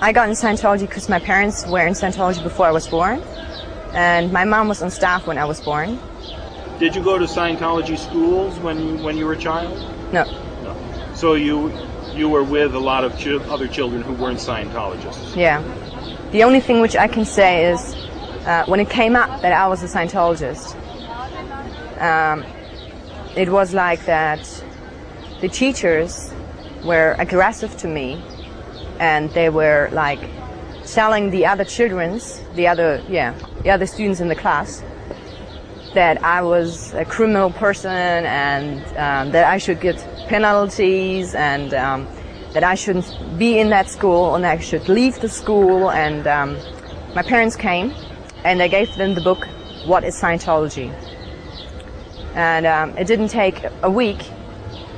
I got in Scientology because my parents were in Scientology before I was born, and my mom was on staff when I was born. Did you go to Scientology schools when you were a child? No. No. So you were with a lot of other children who weren't Scientologists. Yeah. The only thing which I can say is when it came up that I was a Scientologist, it was like that the teachers were aggressive to me, and they were like telling the other the other students in the class that I was a criminal person, and that I should get penalties, and that I shouldn't be in that school, and I should leave the school. And my parents came, and I gave them the book, What is Scientology? And it didn't take a week,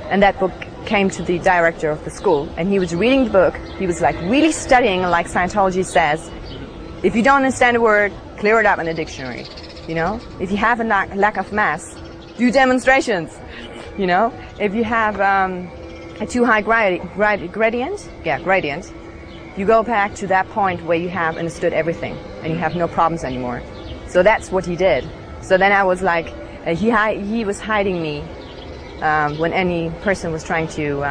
and that book came to the director of the school, and he was reading the book. He was like really studying, like Scientology says, if you don't understand a word, clear it up in a dictionary. You know, if you have a lack of mass, do demonstrations. You know, if you have a too high gradient, you go back to that point where you have understood everything and you have no problems anymore. So that's what he did. So then I was like, he was hiding me when any person was trying to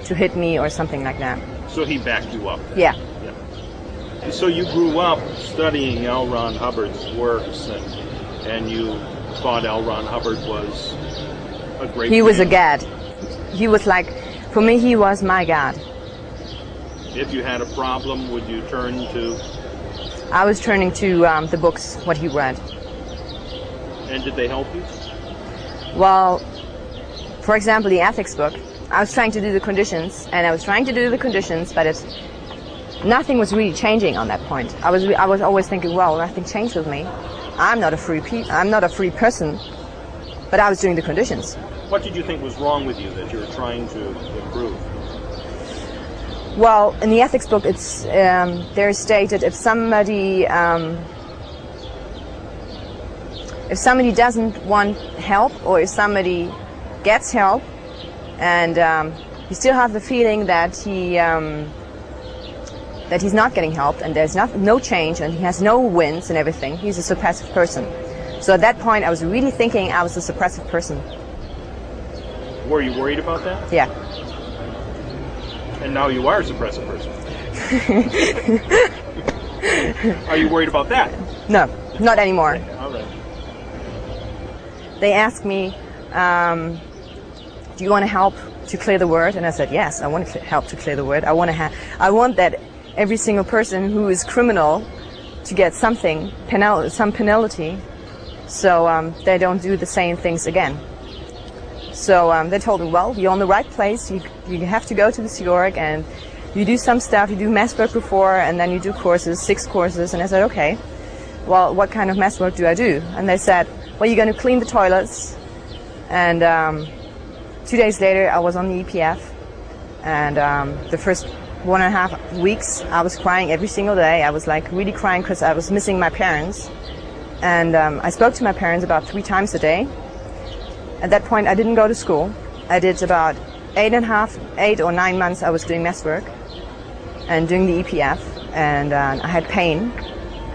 hit me or something like that. So he backed you up then? Yeah. So you grew up studying L. Ron Hubbard's works, and you thought L. Ron Hubbard was a great He man. was a god. He was like, for me, he was my god. If you had a problem, would you turn to? I was turning to the books, what he read. And did they help you? Well, for example, the ethics book, I was trying to do the conditions, but nothing was really changing on that point. I was always thinking, well, nothing changed with me. I'm not a free person, but I was doing the conditions. What did you think was wrong with you that you were trying to improve? Well, in the ethics book, it's there is stated if somebody doesn't want help, or if somebody gets help, and you still have the feeling that he's not getting help, and there's no change, and he has no wins and everything, he's a suppressive person. So at that point, I was really thinking I was a suppressive person. Were you worried about that? Yeah. And now you are a suppressive person. Are you worried about that? No, not anymore. All right. They asked me, do you want to help to clear the word? And I said, yes, I want to help to clear the word. I want that every single person who is criminal to get some penalty, so they don't do the same things again. So they told me, well, you're on the right place. You have to go to the Sea Org, and you do some stuff. You do mass work before, and then you do courses, 6 courses. And I said, okay, well, what kind of mass work do I do? And they said, well, you're going to clean the toilets. And 2 days later, I was on the EPF, and the first 1.5 weeks, I was crying every single day. I was like really6 because I was missing my parents. And I spoke to my parents about 3 times a day. At that point, I didn't go to school. I did about 8 or 9 months I was doing mess work and doing the EPF, and I had pain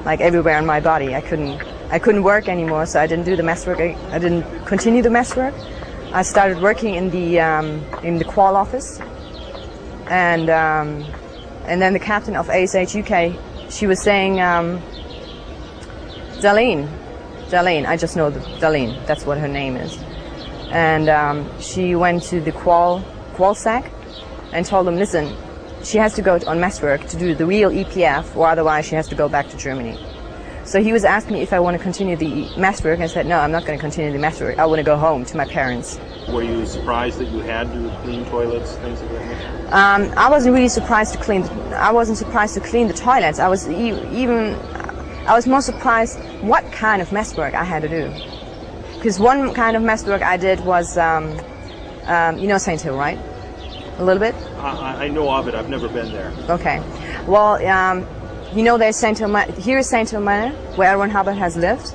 like everywhere in my body. I couldn't work anymore, so I didn't do the mess work. I didn't continue the mess work. I started working in the qual office, and then the captain of ASH UK, she was saying, Darlene, I just know Darlene, that's what her name is. And she went to the qualsec and told them, listen, she has to go on mess work to do the real EPF, or otherwise she has to go back to Germany. So he was asking me if I want to continue the mess work, and I said, no, I'm not going to continue the mess work. I want to go home to my parents. Were you surprised that you had to clean toilets, things like that? I wasn't really surprised to clean. I wasn't surprised to clean the toilets. I was more surprised what kind of mess work I had to do. Because one kind of mess work I did was, you know St. Hill, right? A little bit? I know of it. I've never been there. Okay. Well, you know there's St. Hill. Here is St. Hill Manor, where L. Ron Hubbard has lived,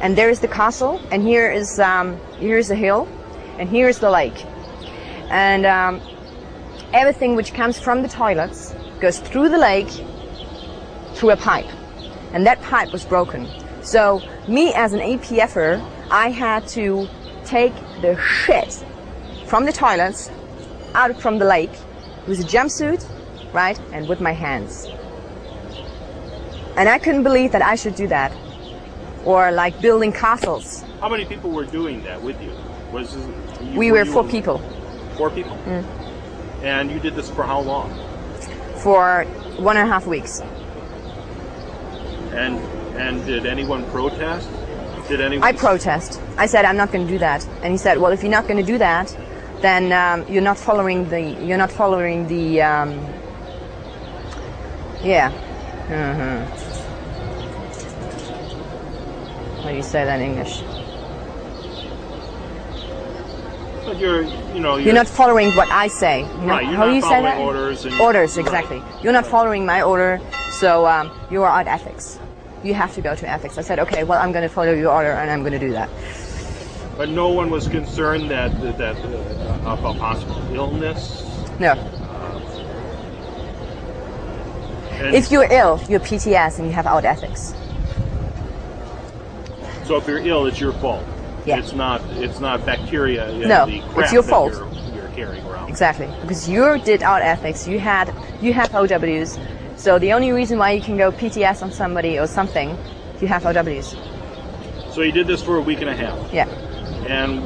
and there is the castle, and here is the hill, and here is the lake. And everything which comes from the toilets goes through the lake, through a pipe. And that pipe was broken. So me as an APFer, I had to take the shit from the toilets out from the lake with a jumpsuit, right, and with my hands. And I couldn't believe that I should do that. Or like building castles. How many people were doing that with you? We were 4 people. 4 people? Mm. And you did this for how long? For 1.5 weeks. And did anyone protest? Did anyone? I protest. I said I'm not going to do that, and he said, well, if you're not going to do that, then you're not following the. Yeah. How do you say that in English? But you're not following what I say. Right. You're how not do you say that? orders. Orders, exactly. Right. You're not following my order, so you are out ethics. You have to go to ethics. I said, okay, well, I'm going to follow your order, and I'm going to do that. But no one was concerned that of a possible illness. No. If you're ill, you're PTS, and you have out ethics. So if you're ill, it's your fault. Yeah. It's not bacteria. No, the crap it's your that fault. You're carrying around. Exactly, because you did out ethics. You have OWs. So the only reason why you can go PTS on somebody or something, you have OWs. So you did this for a week and a half. Yeah. And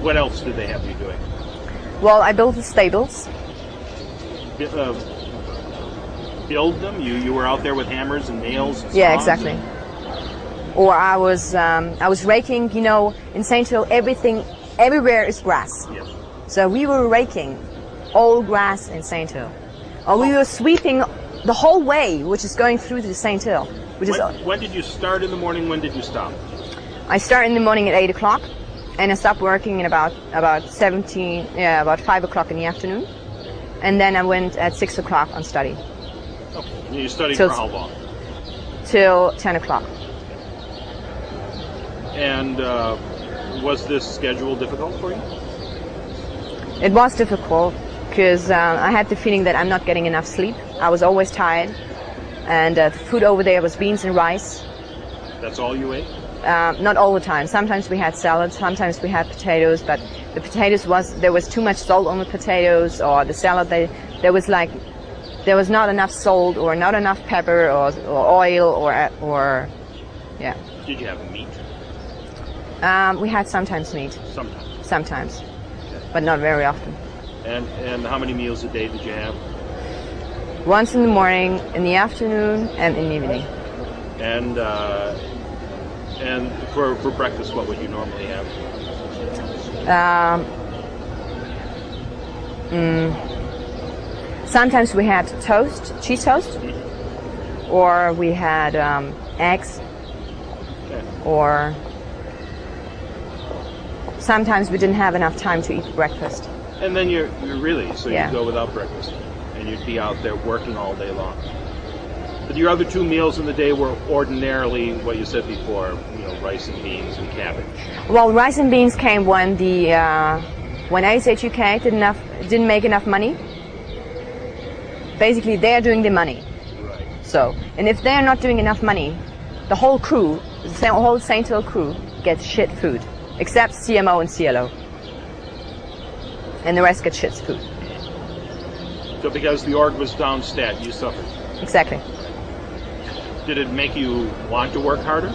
what else did they have you doing? Well, I built the stables. Build them? You were out there with hammers and nails and Yeah, saws exactly. Or I was raking. You know, in St. Hill, everywhere is grass. Yes. So we were raking all grass in St. Hill. Or we were sweeping the whole way, which is going through to St. Hill. When did you start in the morning? When did you stop? I start in the morning at 8 o'clock, and I stop working at about 5 o'clock in the afternoon, and then I went at 6 o'clock on study. Okay. You studied for how long? Till 10 o'clock. And was this schedule difficult for you? It was difficult because I had the feeling that I'm not getting enough sleep. I was always tired, and the food over there was beans and rice. That's all you ate? Not all the time. Sometimes we had salads, sometimes we had potatoes, but the potatoes there was too much salt on the potatoes, or the salad there was not enough salt or not enough pepper or oil or yeah. Did you have meat? We had sometimes meat. Sometimes, okay. But not very often. And how many meals a day did you have? Once in the morning, in the afternoon, and in the evening. And for breakfast, what would you normally have? Sometimes we had toast, cheese toast, or we had eggs, Okay. or sometimes we didn't have enough time to eat breakfast. And then you're Yeah. you'd go without breakfast, and you'd be out there working all day long. But your other 2 meals in the day were ordinarily what you said before, rice and beans and cabbage. Well, rice and beans came when when ASHUK didn't make enough money. Basically, they're doing the money. Right. So, and if they're not doing enough money, the whole crew, the whole St. Hill crew, gets shit food, except CMO and CLO, and the rest get shit food. So because the org was down stat, you suffered. Exactly. Did it make you want to work harder?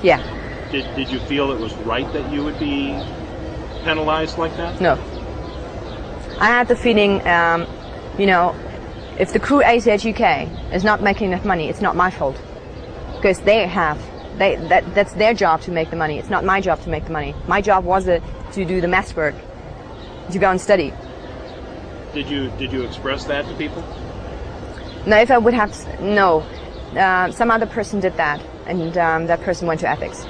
Yeah. Did you feel it was right that you would be penalized like that? No. I had the feeling, if the crew ASHUK is not making enough money, it's not my fault. Because that's their job to make the money. It's not my job to make the money. My job was to do the math work, to go and study. Did you express that to people? No, if I would have, no. Some other person did that, and that person went to ethics.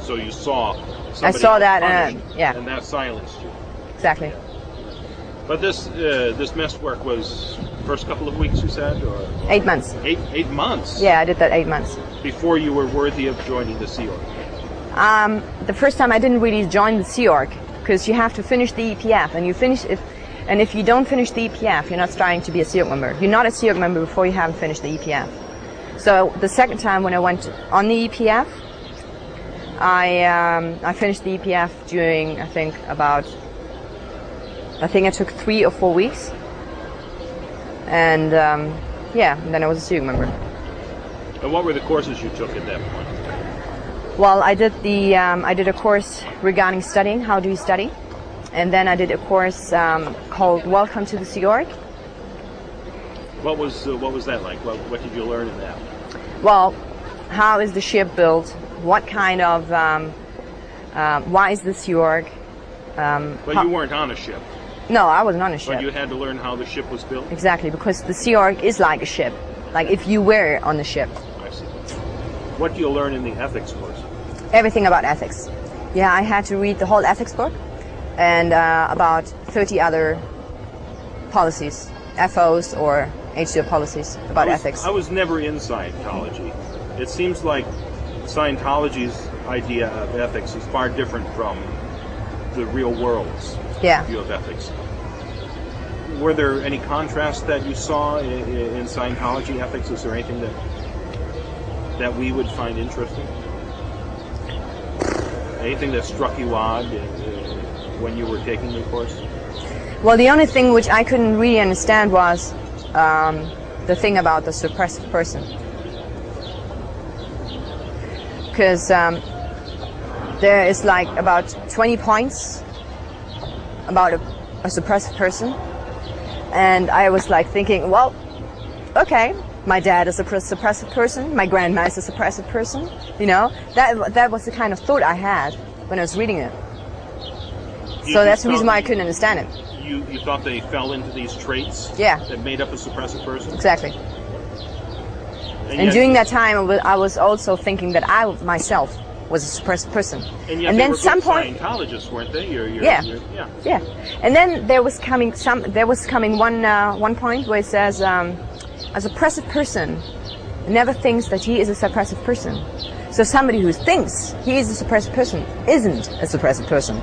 So you saw somebody I saw that, punished, yeah. and that silenced you. Exactly. But this mess work was first couple of weeks, you said, or 8 months. 8 months. Yeah, I did that 8 months. Before you were worthy of joining the Sea Org. The first time I didn't really join the Sea Org because you have to finish the EPF, and And if you don't finish the EPF, you're not starting to be a Sea Org member. You're not a Sea Org member before you haven't finished the EPF. So the second time when I went on the EPF, I finished the EPF during, I think I took 3 or 4 weeks. And yeah, and then I was a Sea Org member. And what were the courses you took at that point? Well, I did a course regarding studying, how do you study, and then I did a course called Welcome to the Sea Org. What was that like? What did you learn in that? Well, how is the ship built? What kind of why is the Sea Org? But you weren't on a ship. No, I wasn't on a ship. But you had to learn how the ship was built? Exactly, because the Sea Org is like a ship. Like if you were on the ship. I see. What do you learn in the ethics course? Everything about ethics. Yeah, I had to read the whole ethics book and about 30 other policies, FOs or HCO policies about ethics. I was never in Scientology. It seems like Scientology's idea of ethics is far different from the real world's view of ethics. Were there any contrasts that you saw in Scientology ethics? Is there anything that we would find interesting? Anything that struck you odd when you were taking the course? Well, the only thing which I couldn't really understand was the thing about the suppressive person. Because there is like about 20 points about a suppressive person. And I was like thinking, well, okay, my dad is a suppressive person, my grandma is a suppressive person, you know. That was the kind of thought I had when I was reading it. So that's the reason why I couldn't understand it. You thought they fell into these traits that made up a suppressive person? Exactly. And during that time, I was also thinking that I myself was a suppressive person. And yet they were good Scientologists, weren't they? Yeah. And then there was coming one point where it says, a suppressive person never thinks that he is a suppressive person. So somebody who thinks he is a suppressive person isn't a suppressive person.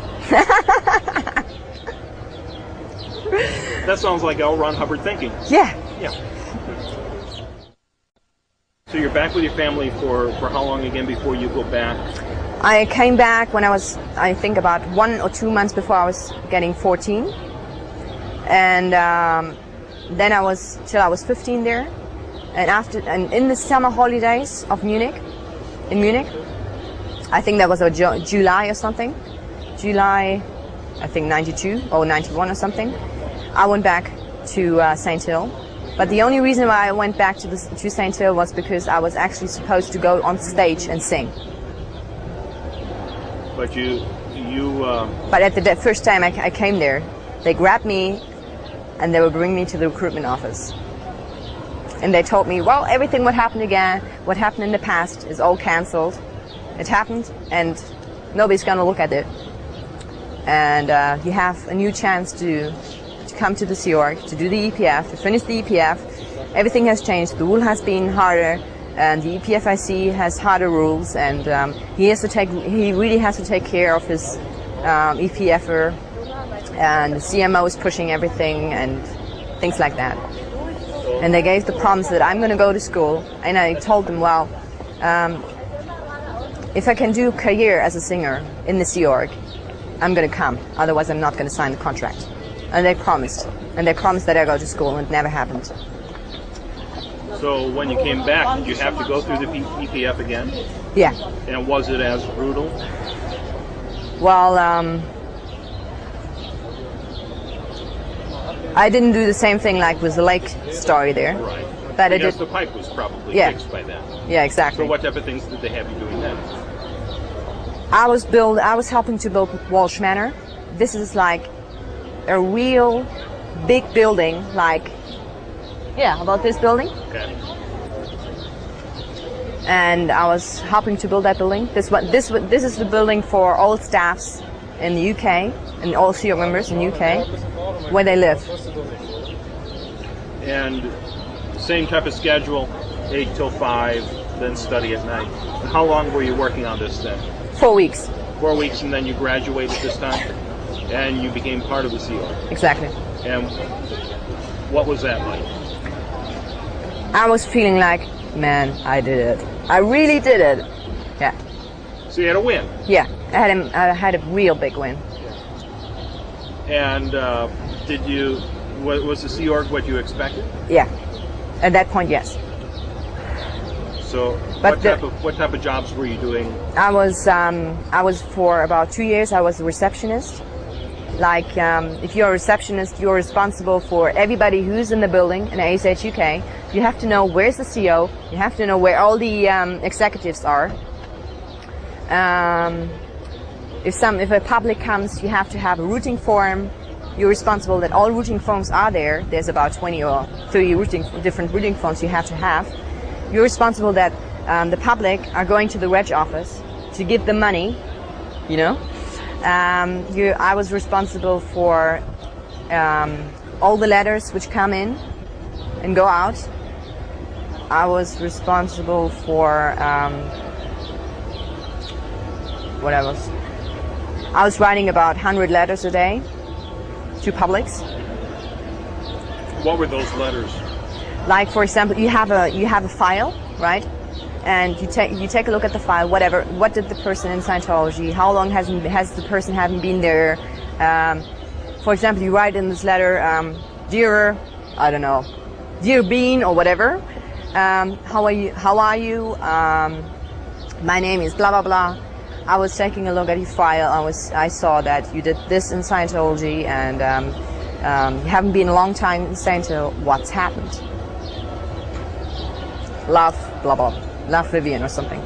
That sounds like L. Ron Hubbard thinking. Yeah. So you're back with your family for how long again before you go back? I came back when I was, I think, about 1 or 2 months before I was getting 14. And then I was till I was 15 there. And in the summer holidays of Munich, I think that was a July or something. July, I think 92 or 91 or something. I went back to St. Hill. But the only reason why I went back to St. Hill was because I was actually supposed to go on stage and sing. But But at the first time I came there, they grabbed me and they would bring me to the recruitment office. And they told me, well, everything what happened in the past is all cancelled. It happened and nobody's going to look at it. And you have a new chance to come to the Sea Org, to do the EPF, to finish the EPF. Everything has changed. The rule has been harder, and the EPFIC has harder rules, and he really has to take care of his EPFer, and the CMO is pushing everything and things like that. And they gave the promise that I'm going to go to school, and I told them, well, if I can do a career as a singer in the Sea Org, I'm going to come. Otherwise, I'm not going to sign the contract. And they promised. And they promised that I go to school, and it never happened. So when you came back, did you have to go through the EPF again? Yeah. And was it as brutal? Well, I didn't do the same thing like with the lake story there. Right. But I guess the pipe was probably fixed by then. Yeah, exactly. So what type of things did they have you doing then? I was helping to build Walsh Manor. This is like a real big building, like about this building. Okay. And I was helping to build that building. This is the building for all staffs in the UK and all Sea Org members in the UK where they live. And same type of schedule, 8 till 5, then study at night. How long were you working on this then? 4 weeks. 4 weeks, and then you graduated this time, and you became part of the Sea Org. Exactly. And what was that like? I was feeling like, man, I did it. I really did it. Yeah. So you had a win. Yeah, I had a real big win. And was the Sea Org what you expected? Yeah, at that point, yes. So what type of jobs were you doing? I was for about 2 years. I was a receptionist. Like, if you're a receptionist, you're responsible for everybody who's in the building in ASH UK. You have to know where's the CEO. You have to know where all the executives are. If a public comes, you have to have a routing form. You're responsible that all routing forms are there. There's about 20 or 30 different routing forms you have to have. You're responsible that the public are going to the reg office to give them money, you know. I was responsible for all the letters which come in and go out. I was responsible for what else? I was writing about 100 letters a day to publics. What were those letters? Like, for example, you have a file, right? And you take a look at the file. What did the person in Scientology? How long has the person haven't been there? For example, you write in this letter, dear, I don't know, dear Bean or whatever. How are you? My name is blah blah blah. I was taking a look at your file. I saw that you did this in Scientology, and you haven't been a long time in Scientology. What's happened? Love, blah blah, love Vivien or something.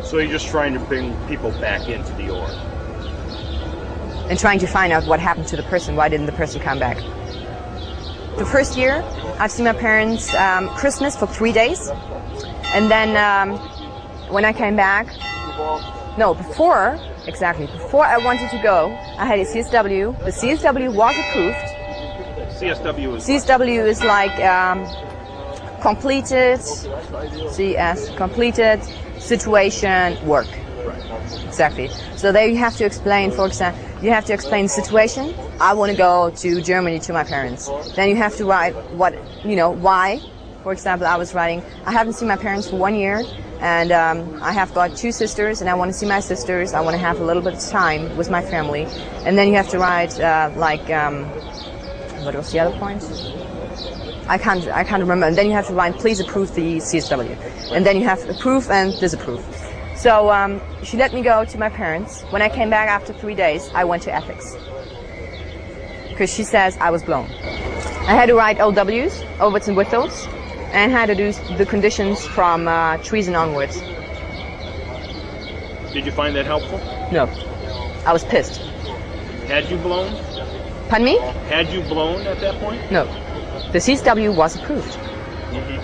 So you're just trying to bring people back into the org, and trying to find out what happened to the person. Why didn't the person come back? The first year, I've seen my parents Christmas for 3 days, and then when I came back. No, before I wanted to go, I had a CSW. The CSW was approved. CSW is like completed situation work. Exactly. So there you have to explain, for example, you have to explain the situation. I want to go to Germany to my parents. Then you have to write why. For example, I was writing, I haven't seen my parents for 1 year. And I have got 2 sisters, and I want to see my sisters. I want to have a little bit of time with my family. And then you have to write what was the other point? I can't remember. And then you have to write, please approve the CSW. And then you have approve and disapprove. So she let me go to my parents. When I came back after 3 days, I went to ethics because she says I was blown. I had to write OWs, overts and withals, and had to do the conditions from treason onwards. Did you find that helpful? No. I was pissed. Had you blown? Pardon me? Had you blown at that point? No. The CSW was approved. Mm-hmm.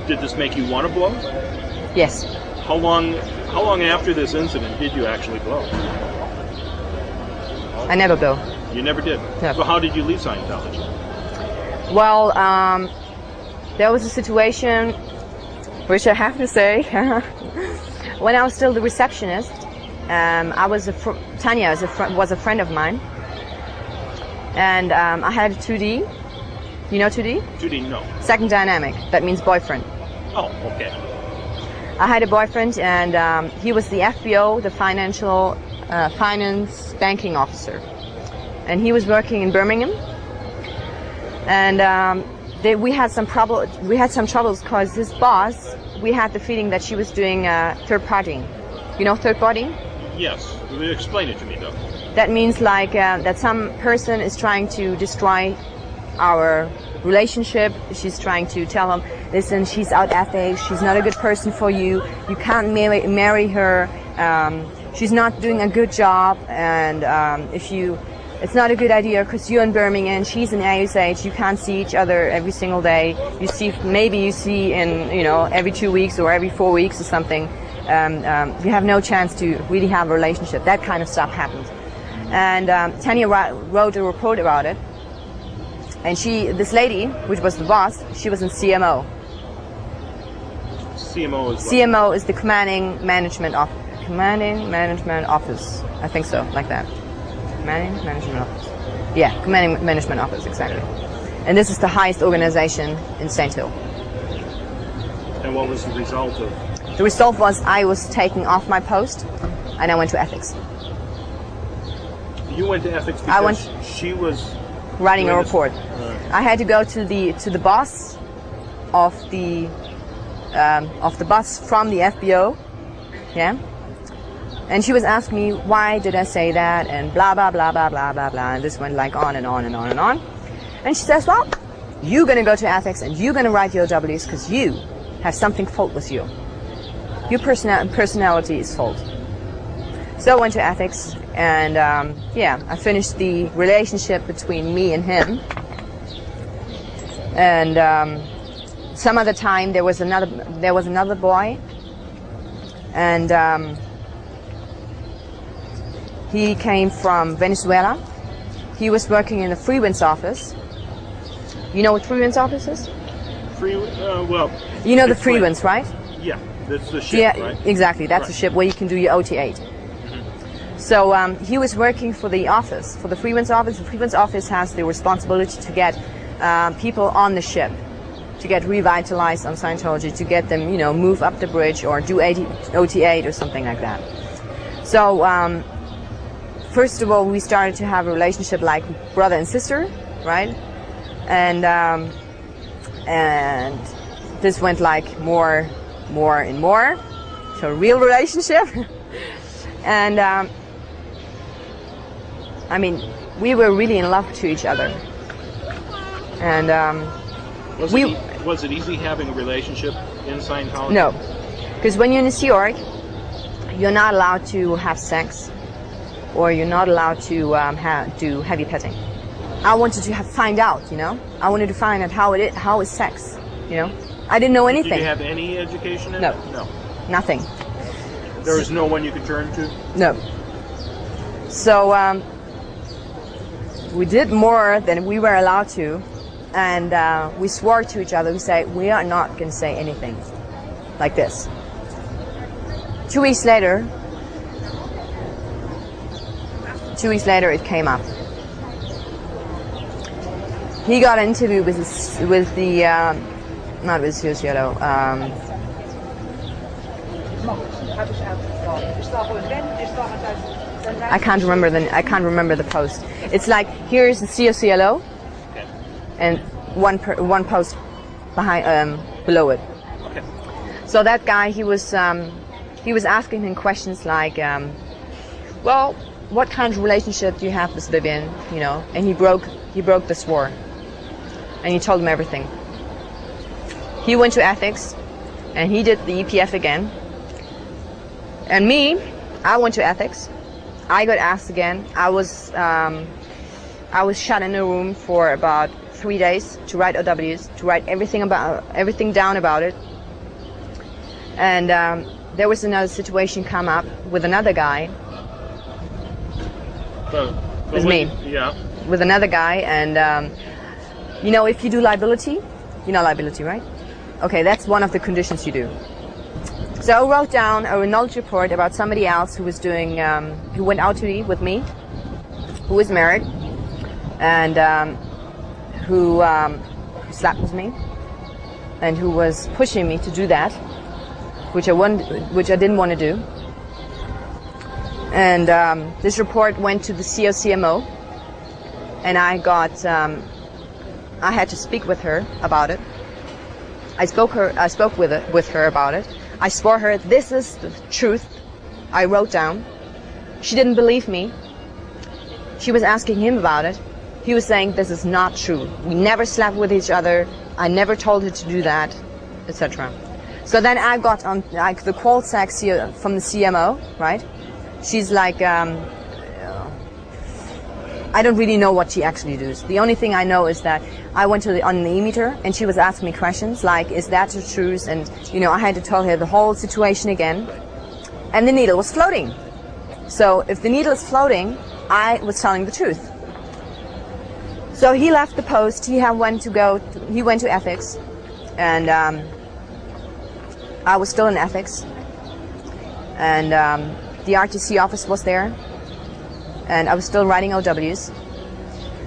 Did this make you want to blow? Yes. How long after this incident did you actually blow? I never blow. You never did? No. So how did you leave Scientology? Well, there was a situation, which I have to say, when I was still the receptionist, Tanya was a friend of mine, and I had a 2D. You know 2D? 2D, no. Second dynamic. That means boyfriend. Oh, okay. I had a boyfriend, and he was the FBO, the finance banking officer, and he was working in Birmingham. And we had some troubles because his boss, we had the feeling that she was doing third partying. You know third partying? Yes. Explain it to me, though. That means like that some person is trying to destroy our relationship. She's trying to tell him, listen, she's out ethics. She's not a good person for you. You can't marry her. She's not doing a good job. And it's not a good idea because you're in Birmingham, she's in ASH, you can't see each other every single day. You see in, every 2 weeks or every 4 weeks or something. You have no chance to really have a relationship. That kind of stuff happened. And Tanya wrote a report about it. And this lady, which was the boss, she was in CMO. CMO is what? CMO is the Commanding Management Office. I think so, like that. Commanding Management Office. Yeah, Commanding Management Office, exactly. And this is the highest organization in St. Hill. And what was the result of? The result was I was taken off my post, and I went to ethics. You went to ethics because she was writing a report. I had to go to the boss of the boss from the FBO, yeah. And she was asking me why did I say that and blah blah blah blah blah blah blah. And this went like on and on and on and on. And she says, well, you're gonna go to ethics and you're gonna write your Ws because you have something fault with you. Your personality is fault. So I went to ethics, and yeah, I finished the relationship between me and him. And some other time there was another boy, and he came from Venezuela. He was working in the Freewinds office. You know what Freewinds office is? Well. You know the Freewinds, right? Yeah, that's the ship, yeah, right? Exactly. That's the ship where you can do your OT8. So he was working for the office, for the Freewinds office. The Freewinds office has the responsibility to get people on the ship, to get revitalized on Scientology, to get them, you know, move up the bridge or do OT8 or something like that. So first of all, we started to have a relationship like brother and sister, right? And this went like more and more, so a real relationship. And I mean, we were really in love to each other. And was it easy having a relationship in Scientology? No, because when you're in a Sea Org, you're not allowed to have sex, or you're not allowed to do heavy petting. I wanted to find out, you know. I wanted to find out how is sex, you know. I didn't know anything. Did you have any education in No. it? No. Nothing. There was no one you could turn to? No. So we did more than we were allowed to, and we swore to each other. We say we are not going to say anything like this. 2 weeks later, it came up. He got an interview with the not with Cielo. I can't remember the post. It's like here's the COCLO, okay, and one post behind below it. Okay. So that guy, he was asking him questions like, well, what kind of relationship do you have with Vivien? You know, and he broke the swore, and he told him everything. He went to ethics, and he did the EPF again. And me, I went to ethics. I got asked again. I was shut in a room for about 3 days to write OWs, to write everything down about it. And there was another situation come up with another guy. With me. Yeah. With another guy, and you know, if you do liability, you know liability, right? Okay, that's one of the conditions you do. So I wrote down a knowledge report about somebody else who was doing, who went out to eat with me, who was married, and who slept with me, and who was pushing me to do that, which I didn't want to do. And this report went to the COCMO, and I had to speak with her about it. I spoke with her about it. I swore her, this is the truth. I wrote down. She didn't believe me. She was asking him about it. He was saying, this is not true. We never slept with each other. I never told her to do that, etc. So then I got on like the call sec from the CMO, right? She's like, I don't really know what she actually does. The only thing I know is that I went on the e-meter, and she was asking me questions like, is that the truth? And, you know, I had to tell her the whole situation again. And the needle was floating. So if the needle is floating, I was telling the truth. So he left the post. He went to ethics. And I was still in ethics. And the RTC office was there. and I was still writing OWs,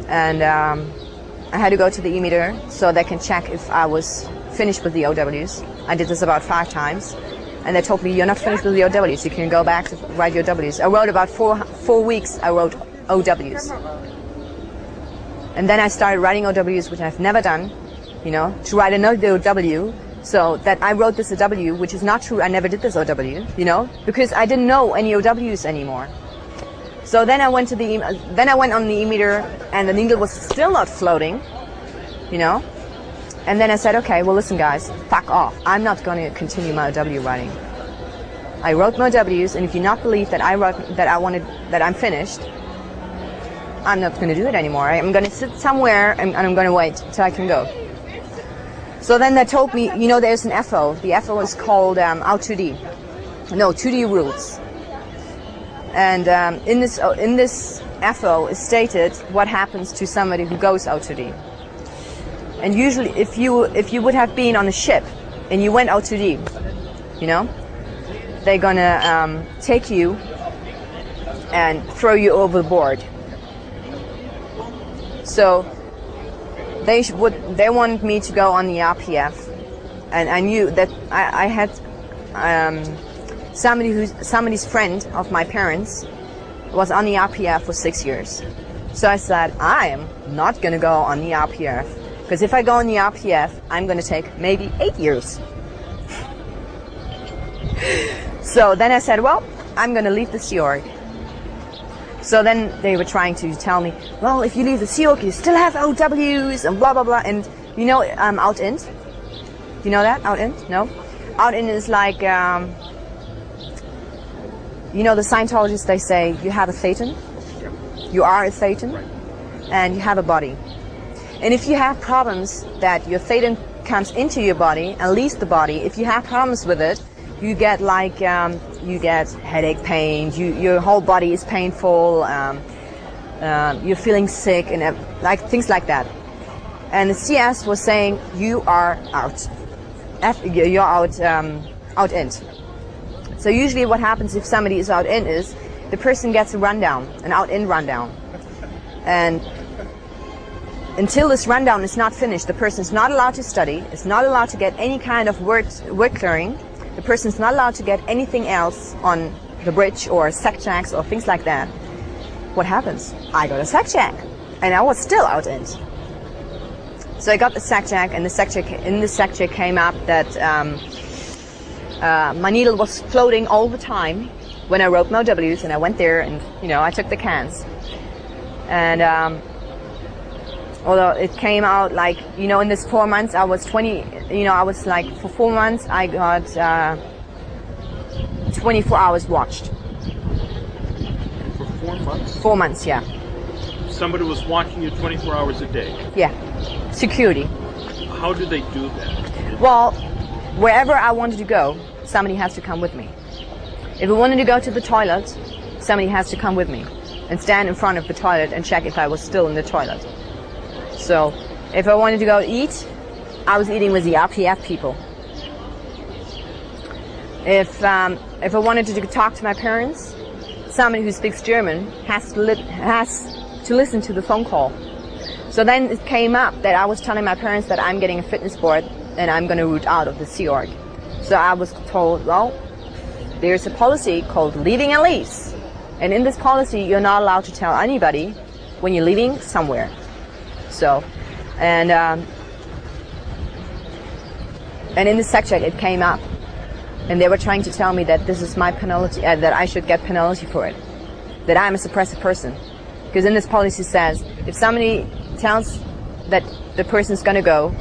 and I had to go to the e-meter so they can check if I was finished with the OWs. I did this about 5 times, and they told me, you're not finished with the OWs, you can go back to write your OWs. I wrote about 4 weeks, I wrote OWs. And then I started writing OWs, which I've never done, you know, to write another OW, so that I wrote this OW, which is not true, I never did this OW, you know, because I didn't know any OWs anymore. So then I went to then I went on the e-meter, and the needle was still not floating, you know. And then I said, okay, well listen guys, fuck off. I'm not going to continue my OW writing. I wrote my OWs, and if you not believe that I'm finished, I'm not going to do it anymore. I'm going to sit somewhere and I'm going to wait till I can go. So then they told me, you know, there's an FO. The FO is called out 2D. No, 2D rules. And in this FO is stated what happens to somebody who goes out 2D. And usually, if you would have been on a ship and you went out 2D, you know, they're gonna take you and throw you overboard. So they wanted me to go on the RPF, and I knew that I had somebody's friend of my parents was on the RPF for 6 years. So I said, I am not going to go on the RPF, because if I go on the RPF, I'm going to take maybe 8 years. So then I said, well, I'm going to leave the Sea Org. So then they were trying to tell me, well, if you leave the Sea Org, you still have OWs and blah, blah, blah. And you know, out-int? You know that? Out-int? No? Out-int is like, you know, the Scientologists, they say you have a Satan, you are a Satan, and you have a body. And if you have problems that your Satan comes into your body and leaves the body, if you have problems with it, you get like, you get headache pain, your whole body is painful, you're feeling sick, and like things like that. And the CS was saying, you are out. You're out-int. So usually what happens if somebody is out-in is the person gets a rundown, an out-in rundown. And until this rundown is not finished, the person is not allowed to study, is not allowed to get any kind of work clearing, the person is not allowed to get anything else on the bridge or sec checks or things like that. What happens? I got a sec check, and I was still out-in. So I got the sec check, and in the sec check came up that my needle was floating all the time when I wrote my Ws, and I went there and, you know, I took the cans. And although it came out like, you know, in this 4 months I was 20, you know, I was like, for 4 months I got 24 hours watched. For 4 months? 4 months, yeah. Somebody was watching you 24 hours a day? Yeah. Security. How do they do that? Well, wherever I wanted to go, somebody has to come with me. If I wanted to go to the toilet, somebody has to come with me and stand in front of the toilet and check if I was still in the toilet. So if I wanted to go eat, I was eating with the RPF people. If I wanted to talk to my parents, somebody who speaks German has to listen to the phone call. So then it came up that I was telling my parents that I'm getting a fitness board and I'm going to root out of the Sea Org. So I was told, well, there's a policy called leaving and lease. And in this policy, you're not allowed to tell anybody when you're leaving somewhere. So, and in the sec check, it came up. And they were trying to tell me that this is my penalty, that I should get penalty for it. That I'm a suppressive person. Because in this policy says, if somebody tells that the person's going to go,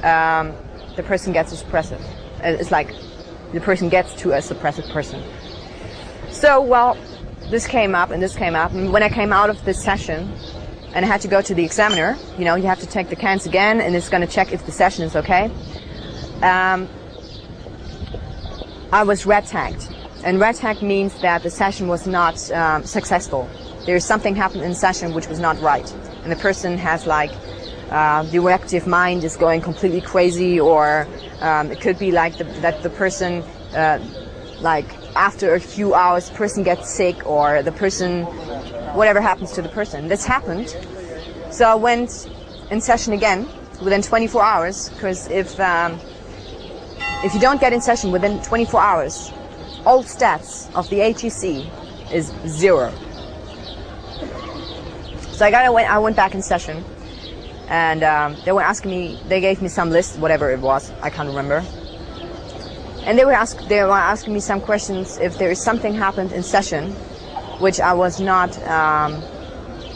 the person gets a suppressive. It's like the person gets to a suppressive person. So, well, this came up and this came up. And when I came out of this session and I had to go to the examiner, you know, you have to take the cans again and it's going to check if the session is okay. I was red tagged. And red tag means that the session was not successful. There's something happened in session which was not right. And the person has like, the reactive mind is going completely crazy, or it could be like that the person, like after a few hours, the person gets sick, or the person whatever happens to the person. This happened. So I went in session again within 24 hours, because if you don't get in session within 24 hours, all stats of the HEC is 0. So I went back in session, and they were asking me, they gave me some list, whatever it was, I can't remember. And they were asking me some questions if there is something happened in session which I was not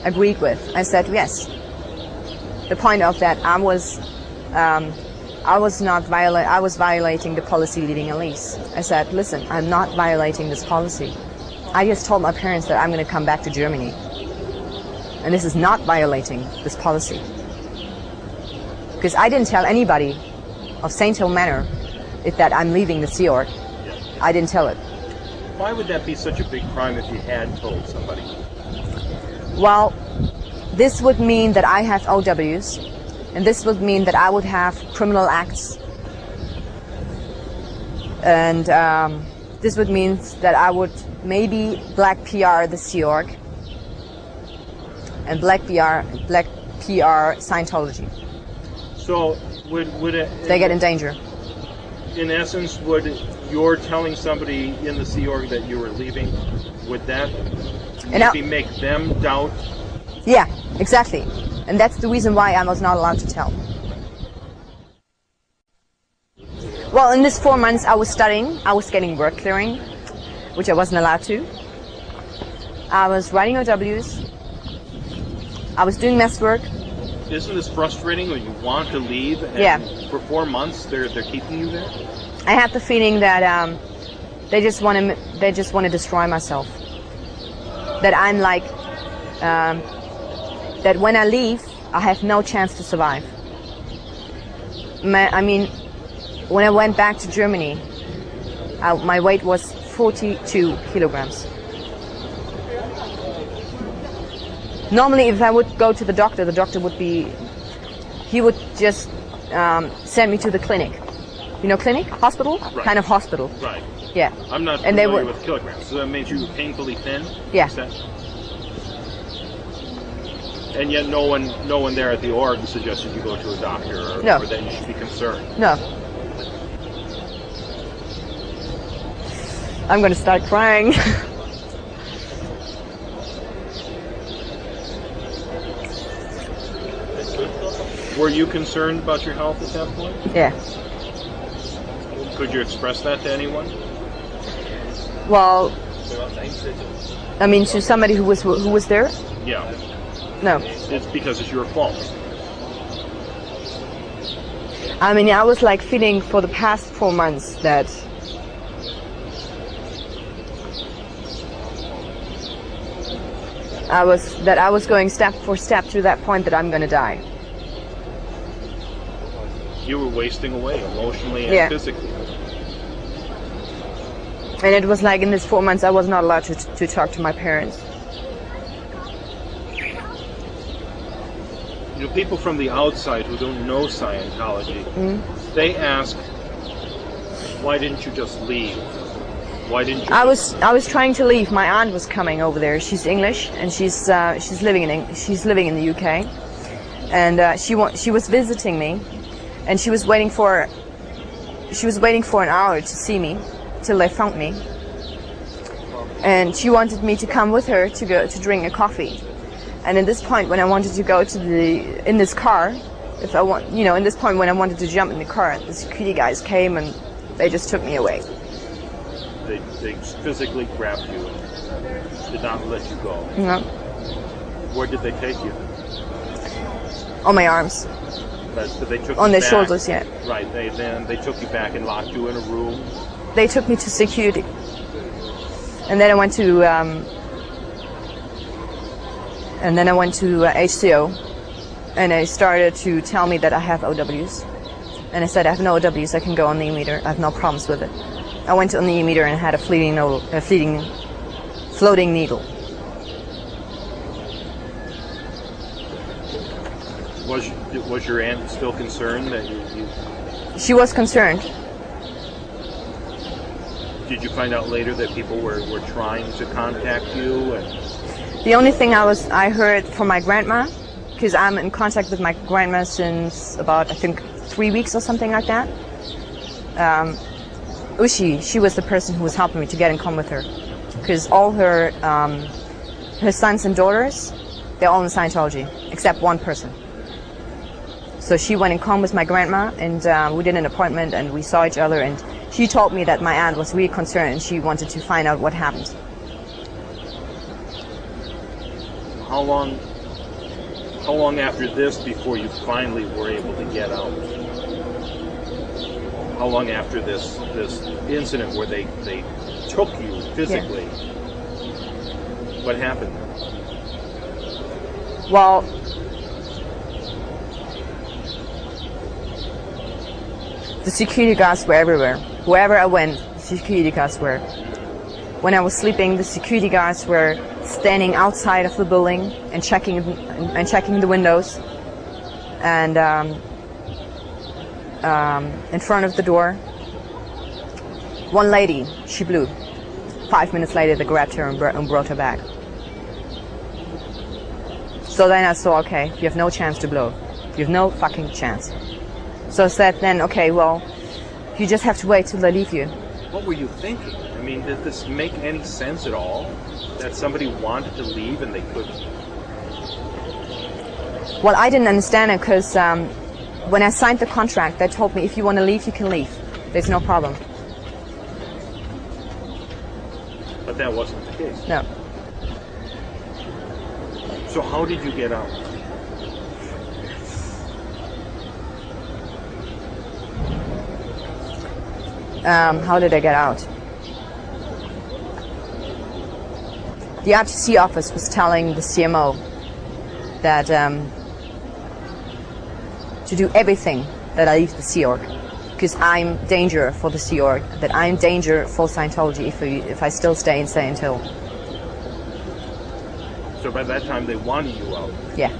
agreed with. I said yes. The point of that, I was violating the policy leaving a lease. I said, listen, I'm not violating this policy. I just told my parents that I'm going to come back to Germany. And this is not violating this policy. Because I didn't tell anybody of St. Hill Manor that I'm leaving the Sea Org. I didn't tell it. Why would that be such a big crime if you had told somebody? Well, this would mean that I have OWs, and this would mean that I would have criminal acts, and this would mean that I would maybe black PR the Sea Org and black PR Scientology. So would it? They get in danger. In essence, would your telling somebody in the Sea Org that you were leaving, would that maybe make them doubt? Yeah, exactly. And that's the reason why I was not allowed to tell. Well, in this 4 months I was studying, I was getting work clearing, which I wasn't allowed to. I was writing OWs. I was doing mess work. Isn't this frustrating when you want to leave and for 4 months they're keeping you there? I had the feeling that they just want to destroy myself. That I'm like that when I leave, I have no chance to survive. I mean, when I went back to Germany, my weight was 42 kilograms. Normally, if I would go to the doctor he would just send me to the clinic. You know, clinic? Hospital? Right. Kind of hospital. Right. Yeah. I'm not familiar with kilograms, so that means you were painfully thin? Yeah. And yet no one there at the org suggested you go to a doctor or that you should be concerned. No. I'm going to start crying. Were you concerned about your health at that point? Yeah. Could you express that to anyone? Well, I mean, to somebody who was there? Yeah. No. It's because it's your fault. I mean, I was like feeling for the past 4 months that I was going step for step to that point that I'm going to die. You were wasting away emotionally and physically. And it was like in this 4 months I was not allowed to talk to my parents. You know, people from the outside who don't know Scientology, they ask, why didn't you just leave? Why didn't you? I was trying to leave. My aunt was coming over there. She's English and she's living in the UK, and she was visiting me, and she was waiting for an hour to see me till they found me, and she wanted me to come with her to go to drink a coffee. And at this point, when I wanted to go in this car, in this point when I wanted to jump in the car, the security guys came and they just took me away. They physically grabbed you and did not let you go. No. Where did they take you? On my arms. But they took on you their back. Shoulders, yeah. Right. They took you back and locked you in a room. They took me to security, and then I went to HCO, and they started to tell me that I have OWs, and I said I have no OWs. I can go on the e-meter. I have no problems with it. I went on the e-meter and had a floating needle. Was your aunt still concerned that you? She was concerned. Did you find out later that people were trying to contact you? The only thing I heard from my grandma, because I'm in contact with my grandma since about, I think, 3 weeks or something like that. Ushi, she was the person who was helping me to get in contact with her, because all her sons and daughters, they're all in Scientology, except one person. So she went in contact with my grandma, and we did an appointment, and we saw each other, and she told me that my aunt was really concerned, and she wanted to find out what happened. How long after this before you finally were able to get out? How long after this incident where they took you physically? Yeah. What happened? Well, the security guards were everywhere. Wherever I went, security guards were. When I was sleeping, the security guards were standing outside of the building and checking the windows, and in front of the door. One lady, she blew. 5 minutes later, they grabbed her and brought her back. So then I saw, okay, you have no chance to blow. You have no fucking chance. So I said then, okay, well, you just have to wait till they leave you. What were you thinking? I mean, did this make any sense at all? That somebody wanted to leave and they couldn't? Well, I didn't understand it because when I signed the contract, they told me if you want to leave, you can leave. There's no problem. But that wasn't the case. No. So how did you get out? How did I get out? The RTC office was telling the CMO that to do everything that I leave the Sea Org, because I'm danger for the Sea Org, that I'm danger for Scientology if I still stay in Silent Hill. So by that time they wanted you out? Yeah.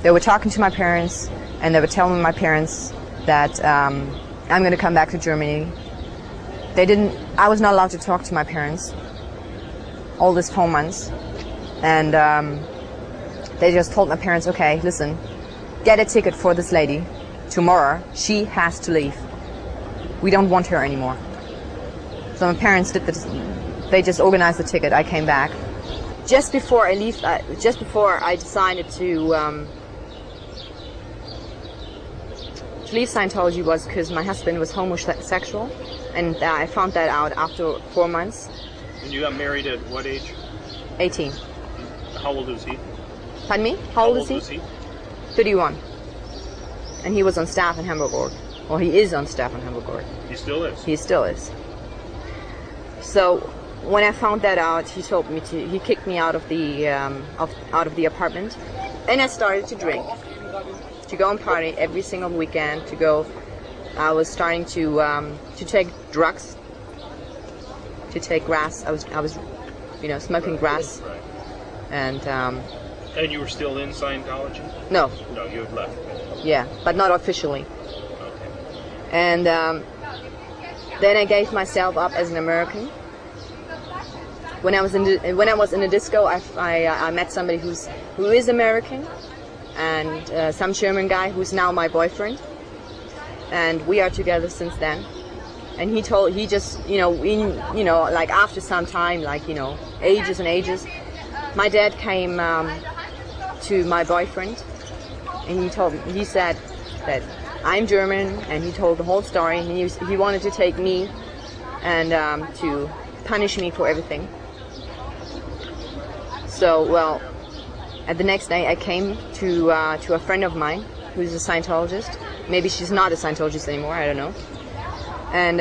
They were talking to my parents, and they were telling my parents that I'm going to come back to Germany. I was not allowed to talk to my parents all these 4 months, and they just told my parents, okay, listen, get a ticket for this lady tomorrow. She has to leave. We don't want her anymore. So my parents did this. They just organized the ticket. I came back. Just before I decided to leave Scientology was because my husband was homosexual, and I found that out after 4 months. And you got married at what age? 18. How old is he? Pardon me? How old is he? Was he? 31. And he was on staff in Hamburg. Well, he is on staff in Hamburg. He still is? He still is. So when I found that out, he kicked me out of the apartment, and I started to drink, to go and party every single weekend, I was starting to take drugs, to take grass. I was smoking grass. And you were still in Scientology? No. No, you had left. Yeah, but not officially. Okay. And then I gave myself up as an American. When I was in a disco, I met somebody who is American, and some German guy who's now my boyfriend, and we are together since then. And like after some time, ages and ages, my dad came to my boyfriend, and he said that I'm German, and he told the whole story. And he wanted to take me and to punish me for everything. So, well, at the next day I came to a friend of mine who's a Scientologist. Maybe she's not a Scientologist anymore, I don't know. And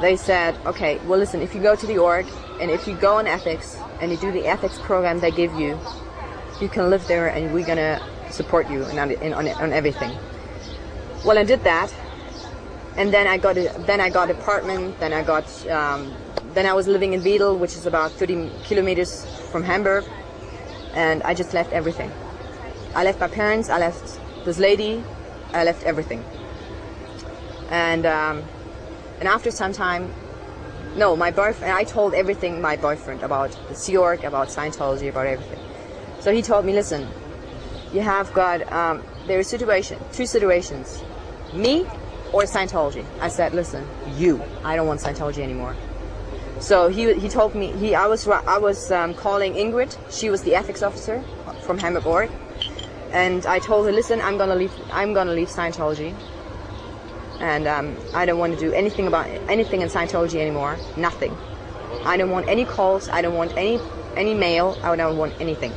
they said, okay, well listen, if you go to the org, and if you go on ethics, and you do the ethics program they give you, you can live there, and we're gonna support you on everything. Well, I did that, and then I got apartment. Then I was living in Wedel, which is about 30 kilometers from Hamburg, and I just left everything. I left my parents. I left this lady. I left everything. And after some time, No, my boyfriend. I told everything my boyfriend about the Sea Org, about Scientology, about everything. So he told me, listen, you have got there is two situations, me or Scientology. I said, listen, you. I don't want Scientology anymore. So he told me I was calling Ingrid. She was the ethics officer from Hamburg Org, and I told her, listen, I'm gonna leave Scientology, and I don't want to do anything in Scientology anymore. Nothing. I don't want any calls. I don't want any mail. I don't want anything.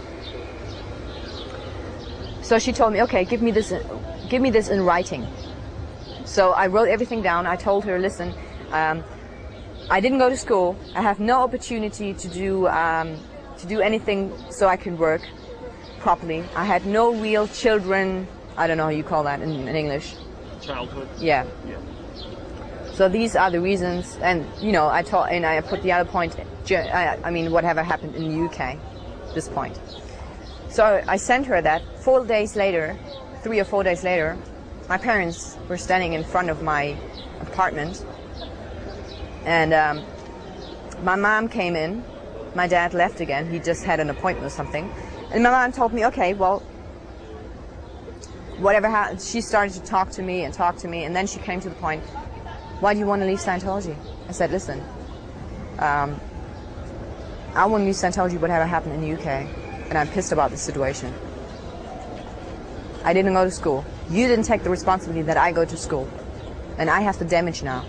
So she told me, okay, give me this in writing. So I wrote everything down. I told her, listen, I didn't go to school. I have no opportunity to do anything so I can work properly. I had no real children. I don't know how you call that in English. Childhood. Yeah. So these are the reasons, and I put the other point. I mean, whatever happened in the UK, this point. So I sent her that. 3 or 4 days later, my parents were standing in front of my apartment, and my mom came in. My dad left again. He just had an appointment or something. And my mom told me, okay, well, whatever happened, she started to talk to me, and then she came to the point, why do you want to leave Scientology? I said, listen, I want to leave Scientology whatever happened in the UK, and I'm pissed about the situation. I didn't go to school. You didn't take the responsibility that I go to school, and I have the damage now.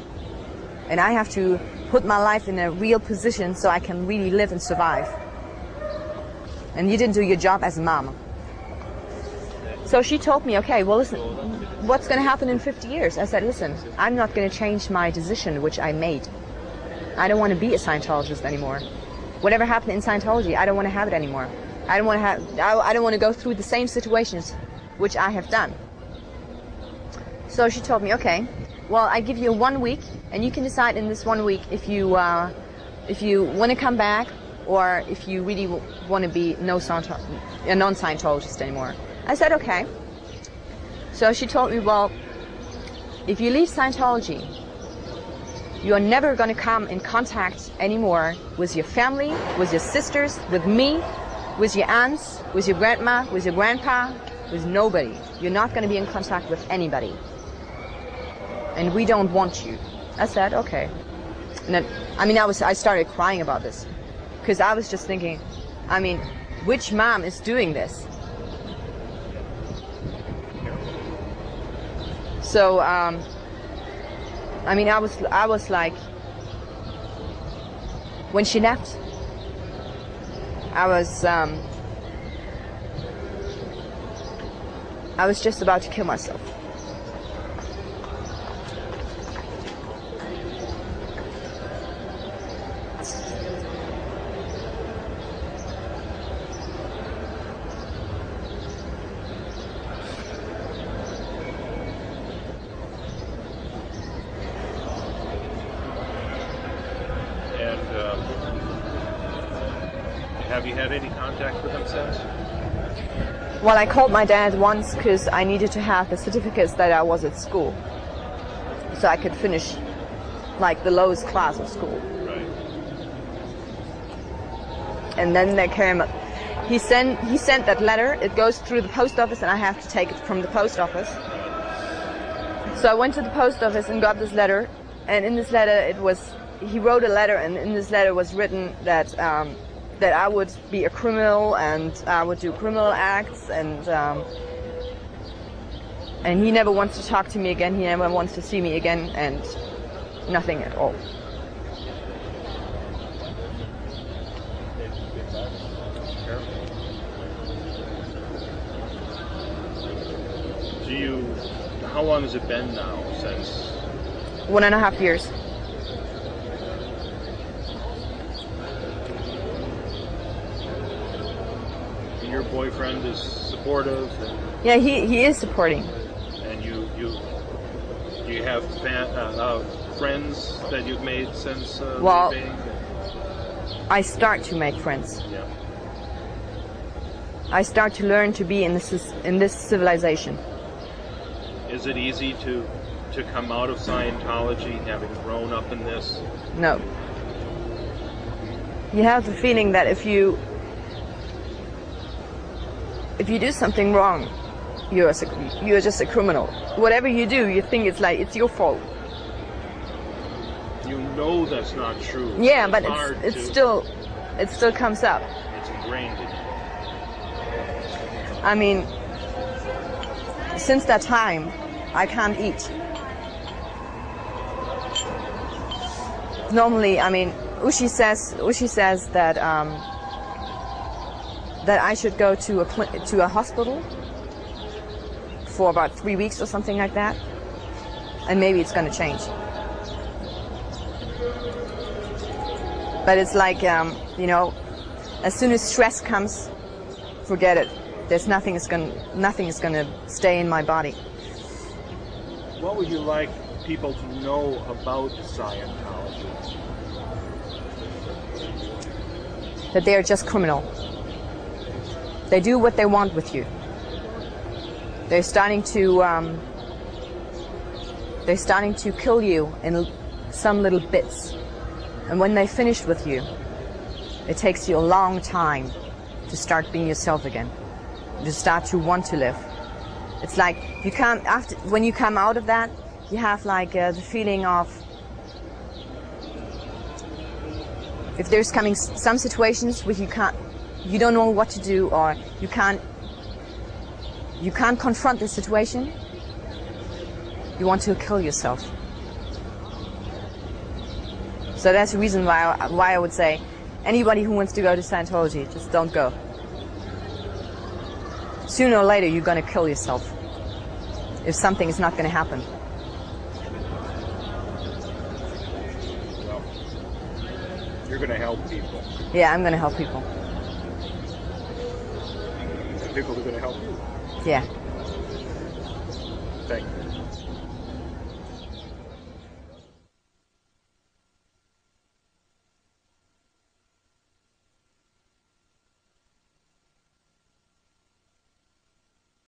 And I have to put my life in a real position so I can really live and survive. And you didn't do your job as a mom. So she told me, okay, well, listen, what's going to happen in 50 years? I said, listen, I'm not going to change my decision, which I made. I don't want to be a Scientologist anymore. Whatever happened in Scientology, I don't want to have it anymore. I don't want to go through the same situations which I have done. So she told me, okay, well, I give you 1 week, and you can decide in this 1 week if you want to come back, or if you really want to be a non-Scientologist anymore. I said, okay. So she told me, well, if you leave Scientology, you are never going to come in contact anymore with your family, with your sisters, with me, with your aunts, with your grandma, with your grandpa, with nobody. You're not going to be in contact with anybody. And we don't want you. I said, okay. And then, I started crying about this. Because I was just thinking, which mom is doing this? So, I was like, when she left, I was just about to kill myself. Have you had any contact with them since? Well, I called my dad once because I needed to have the certificates that I was at school, so I could finish like the lowest class of school. Right. And then there came, he sent that letter. It goes through the post office, and I have to take it from the post office. So I went to the post office and got this letter, and in this letter he wrote a letter, and in this letter was written that that I would be a criminal and I would do criminal acts, and he never wants to talk to me again. He never wants to see me again, and nothing at all. How long has it been now since? 1.5 years. Your boyfriend is supportive? Yeah, he is supporting. And you have friends that you've made since leaving? I start to make friends. Yeah. I start to learn to be in this civilization. Is it easy to come out of Scientology, having grown up in this? No. You have the feeling that if you do something wrong, you're just a criminal. Whatever you do, you think it's your fault. You know that's not true. Yeah, but it still comes up. It's ingrained in you. I mean, since that time, I can't eat. Normally, I mean, Ushi says that that I should go to a hospital for about 3 weeks or something like that, and maybe it's going to change. But it's like, you know, as soon as stress comes, forget it. There's nothing is going to stay in my body. What would you like people to know about Scientology? That they are just criminal. They do what they want with you. They're starting to kill you in some little bits. And when they finish with you, it takes you a long time to start being yourself again, to start to want to live. It's like you can't, when you come out of that, you have like the feeling of, if there's coming some situations where you don't know what to do, or you can't confront the situation, you want to kill yourself. So that's the reason why I would say, anybody who wants to go to Scientology, just don't go. Sooner or later, you're going to kill yourself if something is not going to happen. Well, you're going to help people. Yeah, I'm going to help people. And people are going to help you. Yeah. Thank you.